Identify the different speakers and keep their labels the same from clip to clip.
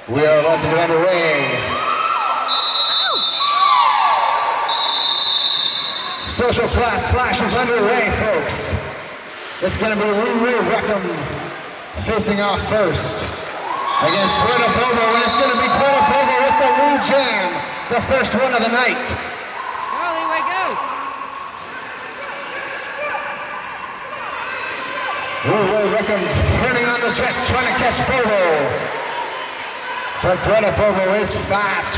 Speaker 1: We are about to get underway. Social class clash is underway, folks. It's going to be Racaille facing off first against Greta Bobo, and it's going to be Greta Bobo with the lead jam, the first one of the night.
Speaker 2: Go, Leeway, go!
Speaker 1: Racaille turning on the jets, trying to catch Bobo. But Greta Bobo is fast.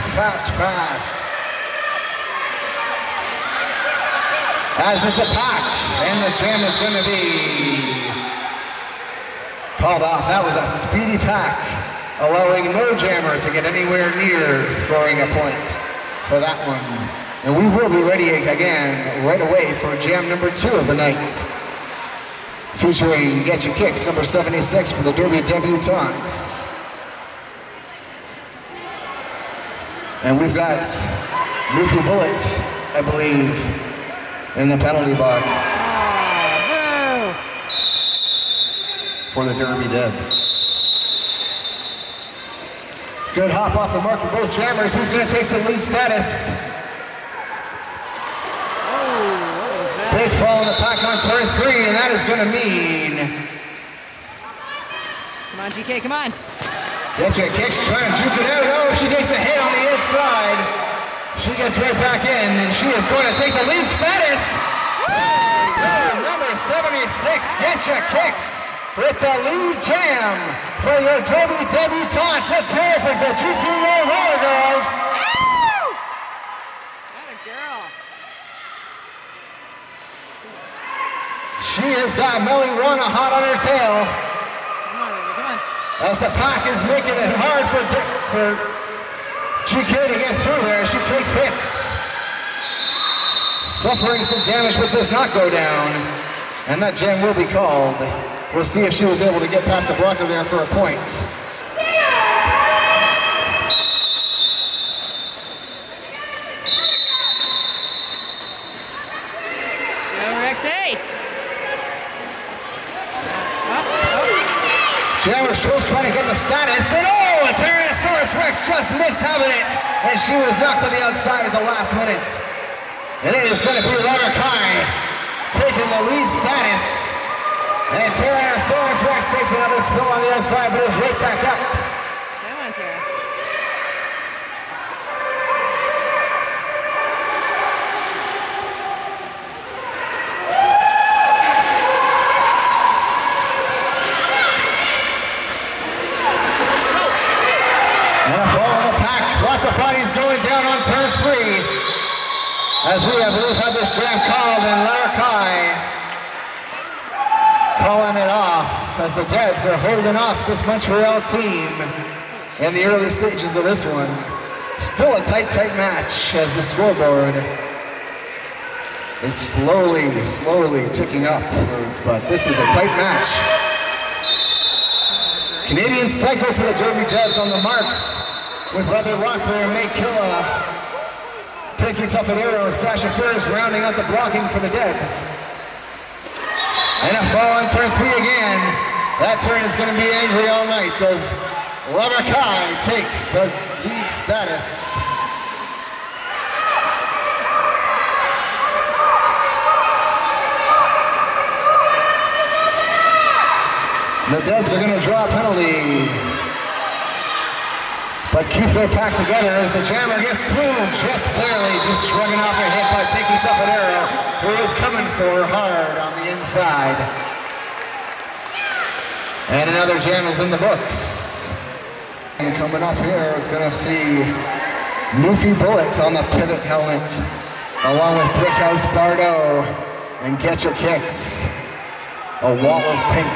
Speaker 1: As is the pack, and the jam is going to be called off. That was a speedy pack, allowing no jammer to get anywhere near scoring a point for that one. And we will be ready again right away for jam number 2 of the night, featuring Get Your Kicks number 76 for the Derby Debutantes. And we've got Goofy Bullet, I believe, in the penalty box for the Derby Debs. Good hop off the mark for both jammers. Who's going to take the lead status? Big fall in the pack on turn 3, and that is going to mean...
Speaker 2: Come on, GK, come on.
Speaker 1: Get Your Kicks, trying to juke it out. Oh, she takes a hit on the inside. She gets right back in, and she is going to take the lead status. Number 76, Get Your Kicks with the lead jam for your Derby Debutantes. Let's hear it for the GTA Roller Girls.
Speaker 2: Atta girl.
Speaker 1: She has got marijuana hot on her tail.
Speaker 2: Come on, baby, come on.
Speaker 1: As the pack is making it hard for GK to get through there. She takes hits. Suffering some damage, but does not go down. And that jam will be called. We'll see if she was able to get past the blocker there for a point.
Speaker 2: Go, Racaille.
Speaker 1: Jammer Schultz trying to get the status, and oh, a Tyrannosaurus Rex just missed having it, and she was knocked on the outside at the last minute. And it is going to be Racaille taking the lead status, and Tyrannosaurus Rex takes another spill on the outside, but is right back up.
Speaker 2: Come on, Tara.
Speaker 1: As we have both had this jam called, and Racaille calling it off as the Debs are holding off this Montreal team in the early stages of this one. Still a tight match as the scoreboard is slowly ticking upwards, but this is a tight match. Canadian Psycho for the Derby Debs on the marks with Weather Rockler and May Killa. Pinky Tuffadero, Sasha Ferris rounding out the blocking for the Debs. And a fall on turn 3 again. That turn is going to be angry all night as Racaille takes the lead status. The Debs are going to draw a penalty, but keep their pack together as the jammer gets through just clearly, just shrugging off a hit by Pinky Tuffadero, who is coming for hard on the inside. And another jam is in the books. And coming up here is going to see Goofy Bullet on the pivot helmet, along with Brickhouse Bardo and Get Your Kicks, a wall of pink.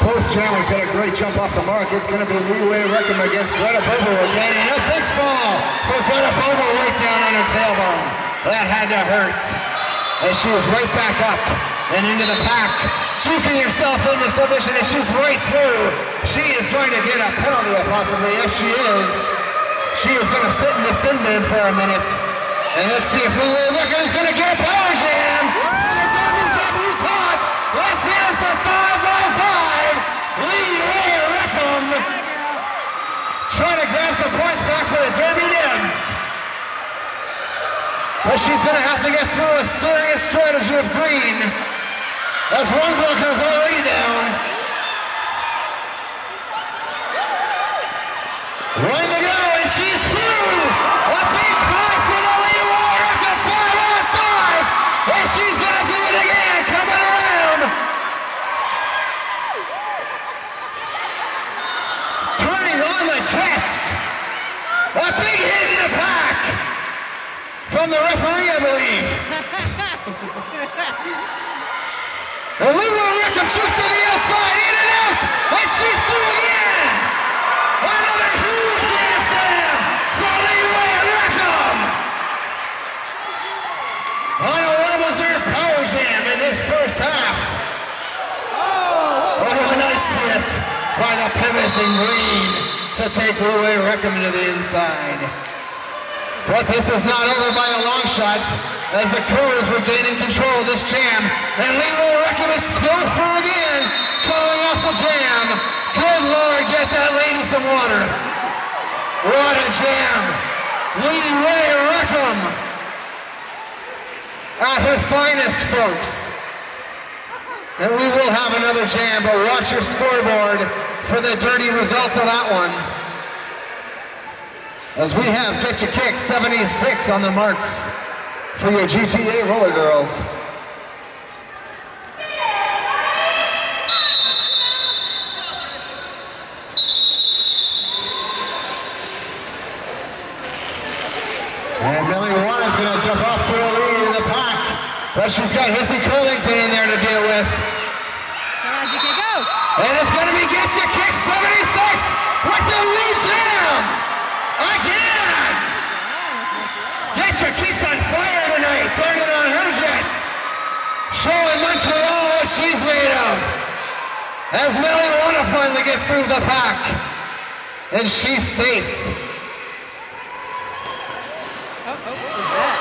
Speaker 1: Both jammers got a great jump off the mark. It's going to be Racaille against Greta Bobo again, and a big fall for Greta Bobo right down on her tailbone. That had to hurt. As she is right back up and into the pack, juking herself into submission as she's right through. She is going to get a penalty, possibly. Yes, she is. She is going to sit in the sin bin for a minute. And let's see if Racaille is going to get a power jam. but she's going to have to get through a serious strategy of green, as one blocker is already down. One to go, and she's through! A big fight for the lead warrior to 5-on-5, and she's going to do it again, coming around. Turning on the jets. A big hit in the pack from the referee, I believe. And Leroy Rickham jukes to the outside, in and out, and she's through again. Another huge grand slam for Leroy Rickham. On a well-deserved power jam in this first half. Oh, a nice hit by the pivoting green to take Leroy Rickham to the inside. But this is not over by a long shot, as the crew is regaining control of this jam, and Leroy Rickham is still through again, calling off the jam. Good Lord, get that lady some water. What a jam. Leroy Rickham at her finest, folks. And we will have another jam, but watch your scoreboard for the dirty results of that one. As we have Get Your Kick 76 on the marks for your GTA Roller Girls. And Millie One is going to jump off to a lead in the pack, but she's got Hissy Curlington in there to deal with.
Speaker 2: Come on, GK, go!
Speaker 1: And it's going to be Get Your Kick 76 with the lead jam! Again! Get Your Kick's on fire tonight, turning on her jets. Showing Montreal what she's made of. As Marijuana finally gets through the pack. And she's safe.
Speaker 2: What was that?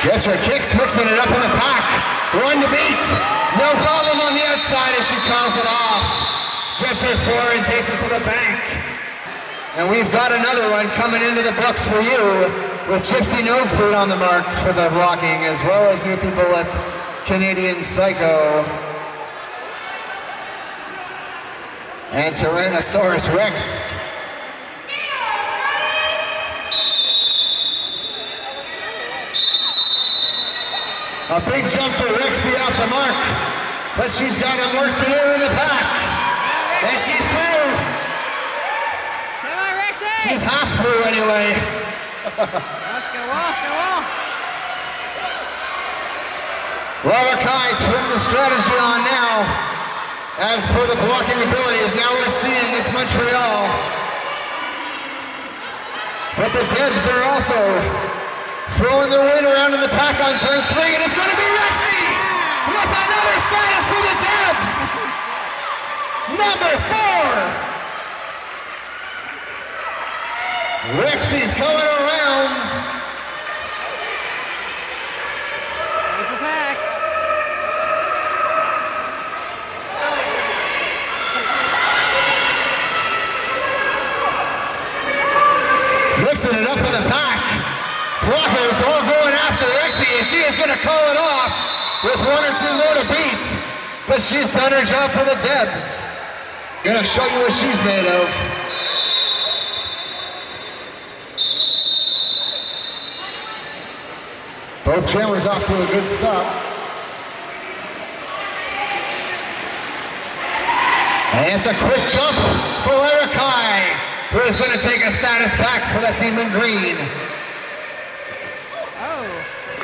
Speaker 1: Get Your Kicks mixing it up in the pack. Run to beat. No problem on the outside as she calls it off. Gets her four and takes it to the bank. And we've got another one coming into the books for you with Gypsy Noseboot on the marks for the blocking, as well as New People at Canadian Psycho. And Tyrannosaurus Rex. A big jump for Rexy off the mark, but she's got some work to do in the pack. And she's through.
Speaker 2: Come on, Rexy!
Speaker 1: She's half through anyway.
Speaker 2: Let's go wall.
Speaker 1: Racaille turned the strategy on now. As per the blocking abilities, now we're seeing this Montreal. But the Debs are also throwing their weight around in the pack on turn 3, and it's going to be Rexy with another status for the Debs. Number 4. Rexy's coming around.
Speaker 2: There's the pack.
Speaker 1: Mixing it up in the pack. Blockers all going after Rexy, and she is going to call it off with 1 or 2 more to beat. But she's done her job for the Debs. Gonna show you what she's made of. Both jammers off to a good start. And it's a quick jump for Racaille, who is going to take a status back for the team in green.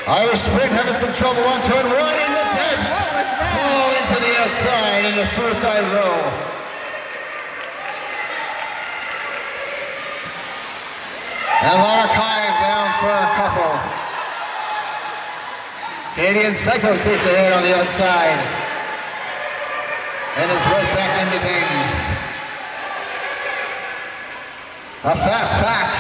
Speaker 1: Irish Sprint having some trouble on turn 1, and the Debs fall into the outside in the suicide row. And Racaille down for a couple. Canadian Psycho takes a hit on the outside and is right back into things. A fast pack.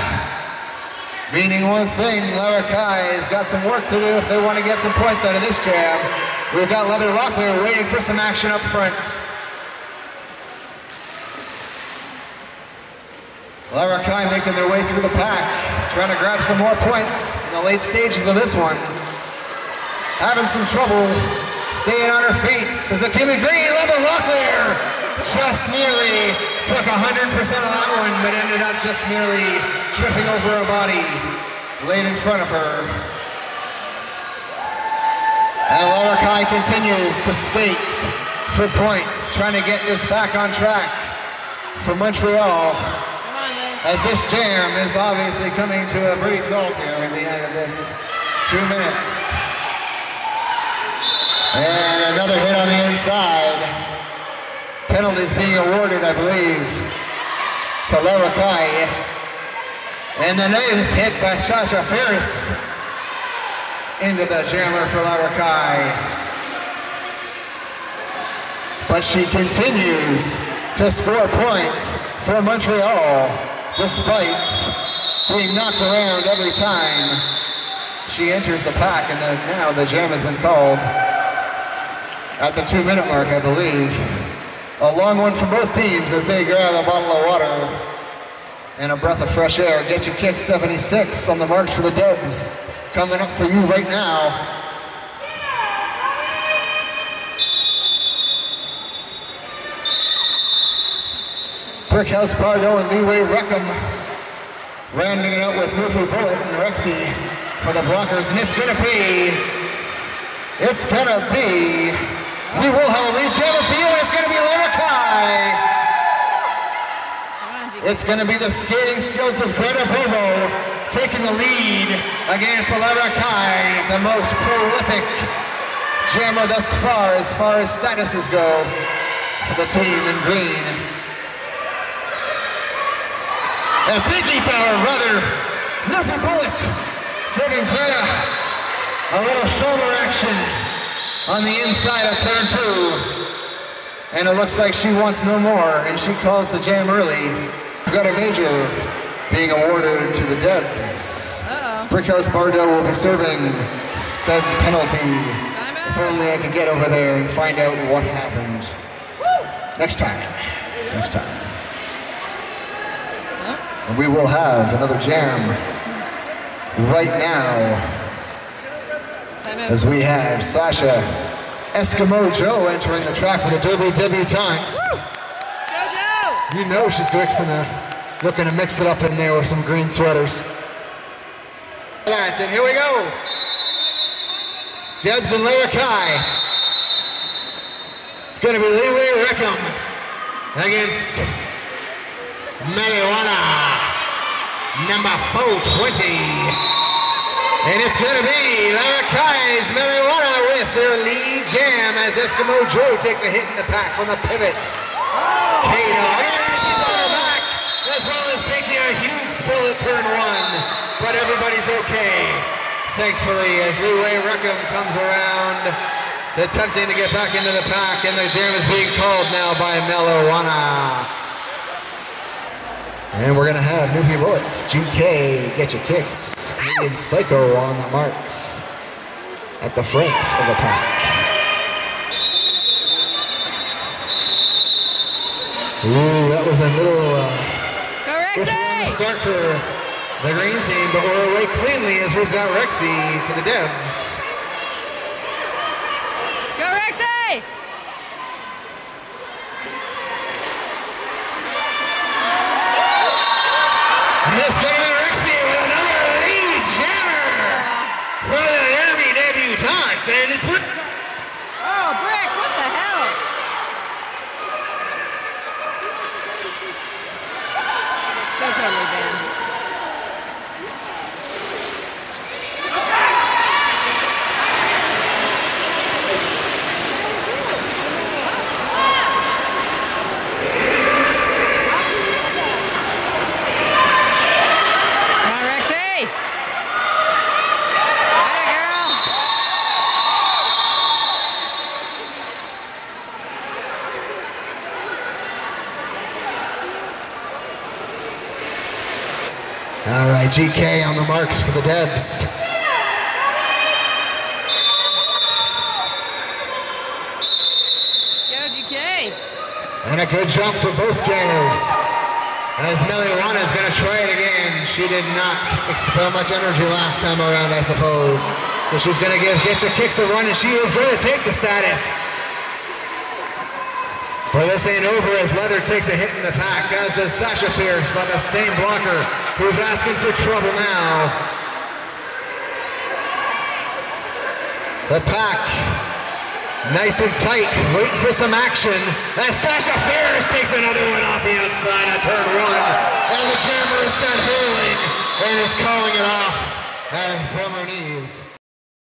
Speaker 1: Meaning one thing, Racaille has got some work to do if they want to get some points out of this jam. We've got Leather Locklear waiting for some action up front. Racaille making their way through the pack, trying to grab some more points in the late stages of this one. Having some trouble staying on her feet as the team in green, Level Locklear, just nearly took 100% of that one, but ended up just nearly tripping over her body, laid in front of her. And Racaille continues to skate for points, trying to get this back on track for Montreal. As this jam is obviously coming to a brief halt here at the end of this 2 minutes. And another hit on the inside. Penalties being awarded, I believe, to Racaille. And the nose hit by Sasha Ferris into the jammer for Racaille. But she continues to score points for Montreal, despite being knocked around every time she enters the pack. And now the jam has been called at the 2 minute mark, I believe. A long one for both teams as they grab a bottle of water and a breath of fresh air. Get Your Kick 76 on the marks for the Debs. Coming up for you right now. Brickhouse Pardo and Leeway Reckham rounding it out with Murphy Bullet and Rexy for the blockers, and it's gonna be, we will have a lead jammer for you, and it's gonna be Racaille. It's gonna be the skating skills of Greta Bobo taking the lead again for Racaille, the most prolific jammer thus far as statuses go for the team in green. And Pinky Tower, rather, Murphy Bullet giving Greta a little shoulder action on the inside of turn 2. And it looks like she wants no more, and she calls the jam early. We've got a major being awarded to the Debs. Brickhouse Pardo will be serving said penalty. If only I could get over there and find out what happened. Next time. And we will have another jam right now as we have Sasha Eskimo Joe entering the track for the Debutantes.
Speaker 2: Let's go, Joe!
Speaker 1: You know she's looking to mix it up in there with some green sweaters. And here we go. Debs and Racaille. It's going to be Leeway Reckham against Marijuana, number 420. And it's going to be Racaille's Marijuana with their lead jam as Eskimo Joe takes a hit in the pack from the pivots. Kato, she's on her back, as well as making a huge spill at turn 1. But everybody's okay, thankfully, as Leeway Reckham comes around, attempting to get back into the pack, and the jam is being called now by Marijuana. And we're gonna have Newfie Bullets, GK, Get Your Kicks, and Psycho on the marks at the front of the pack. Ooh, that was a little start for the green team, but we're away cleanly as we've got Rexy for the Debs.
Speaker 2: Go Rexy!
Speaker 1: And it's going to be Rexy with another lead jammer for the Derby Debutantes. And
Speaker 2: oh, Brick, what the hell? So totally banned.
Speaker 1: all right, GK on the marks for the Debs.
Speaker 2: Go GK.
Speaker 1: And a good jump for both jammers. As Miliwana is going to try it again. She did not expel much energy last time around, I suppose. So she's going to give Getcha Kicks a run, and she is going to take the status. But this ain't over as Leather takes a hit in the pack, as does Sasha Fierce by the same blocker who's asking for trouble now. The pack, nice and tight, waiting for some action. As Sasha Fierce takes another one off the outside at turn 1. And the jammer is set hurling and is calling it off. And from